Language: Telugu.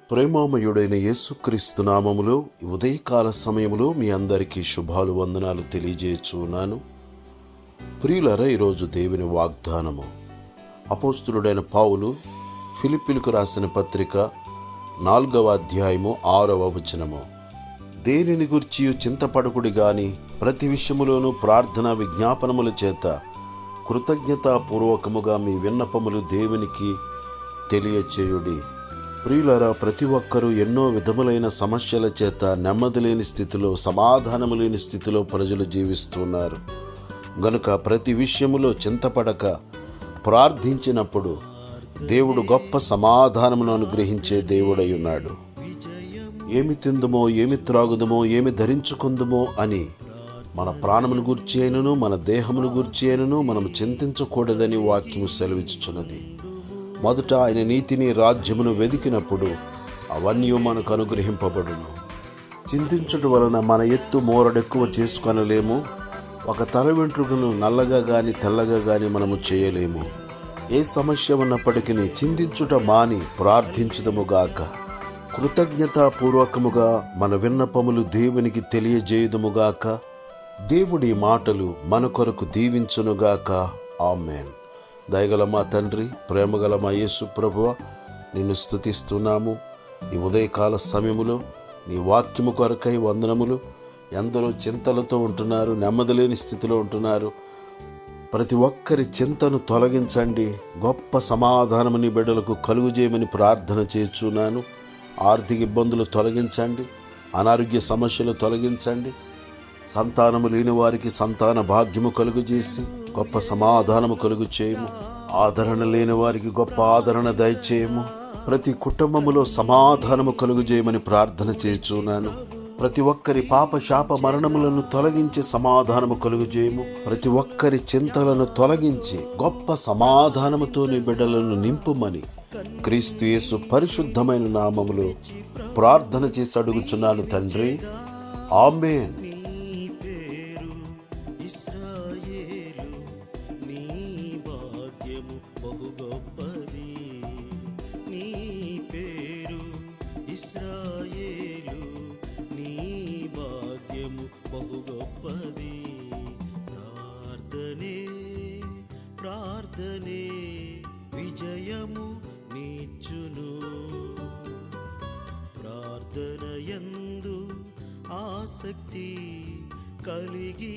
ప్రేమామయుడైన యేసుక్రీస్తు నామములో ఉదయకాల సమయములో మీ అందరికీ శుభాలు వందనాలు తెలియజేస్తున్నాను. ప్రియులారా, ఈరోజు దేవుని వాగ్దానము అపోస్తులుడైన పౌలు ఫిలిప్పీలకు రాసిన పత్రిక 4వ అధ్యాయము 6వ వచనము. దేనిని గూర్చి చింతపడకుడి గాని ప్రతి విషయములోనూ ప్రార్థన విజ్ఞాపనముల చేత కృతజ్ఞతాపూర్వకముగా మీ విన్నపములు దేవునికి తెలియచేయుడి. ప్రియులారా, ప్రతి ఒక్కరూ ఎన్నో విధములైన సమస్యల చేత నెమ్మది లేని స్థితిలో, సమాధానము లేని స్థితిలో ప్రజలు జీవిస్తున్నారు. గనుక ప్రతి విషయములో చింతపడక ప్రార్థించినప్పుడు దేవుడు గొప్ప సమాధానమును అనుగ్రహించే దేవుడై ఉన్నాడు. ఏమి తిందుమో, ఏమి త్రాగుదుమో, ఏమి ధరించుకుందుమో అని మన ప్రాణమును గూర్చి అయినను మన దేహమును గూర్చి అయినను మనము చింతించకూడదని వాక్యము సెలవిచ్చుచున్నది. మొదట ఆయన నీతిని, రాజ్యమును వెదికినప్పుడు అవన్నీ మనకు అనుగ్రహింపబడును. చింతించుట వలన మన ఎత్తు మోరడెక్కువ చేసుకొనలేము. ఒక తల వెంట్రుకను నల్లగా గాని తెల్లగా గాని మనము చేయలేము. ఏ సమస్య ఉన్నప్పటికీ చింతించుట మాని ప్రార్థించుదముగాక. కృతజ్ఞతాపూర్వకముగా మన విన్నపములు దేవునికి తెలియజేయుదుముగాక. దేవుడి మాటలు మన కొరకు దీవించునుగాక. ఆమేన్. దయగల మా తండ్రి, ప్రేమగల మా యేసు ప్రభువా, నిన్ను స్తుతిస్తున్నాము. ఈ ఉదయకాల సమయములో నీ వాక్యము కొరకై వందనములు. ఎందరో చింతలతో ఉంటున్నారు, నెమ్మదిలేని స్థితిలో ఉంటున్నారు. ప్రతి ఒక్కరి చింతను తొలగించండి. గొప్ప సమాధానము నీ బిడ్డలకు కలుగుజేయమని ప్రార్థన చేస్తున్నాను. ఆర్థిక ఇబ్బందులు తొలగించండి, అనారోగ్య సమస్యలు తొలగించండి. సంతానము లేని వారికి సంతాన భాగ్యము కలుగజేసి గొప్ప సమాధానము కలుగు చేయము. ఆదరణ లేని వారికి గొప్ప ఆదరణ దయచేయము. ప్రతి కుటుంబములో సమాధానము కలుగజేయమని ప్రార్థన చేస్తున్నాను. ప్రతి ఒక్కరి పాప శాప మరణములను తొలగించి సమాధానము కలుగజేయము. ప్రతి ఒక్కరి చింతలను తొలగించి గొప్ప సమాధానముతో నీ బిడ్డలను నింపుమని క్రీస్తు యేసు పరిశుద్ధమైన నామములో ప్రార్థన చేసి అడుగుచున్నాను తండ్రి. ఆమేన్. ప్రార్థనే విజయము నీచును. ప్రార్థనయందు ఆసక్తి కలిగి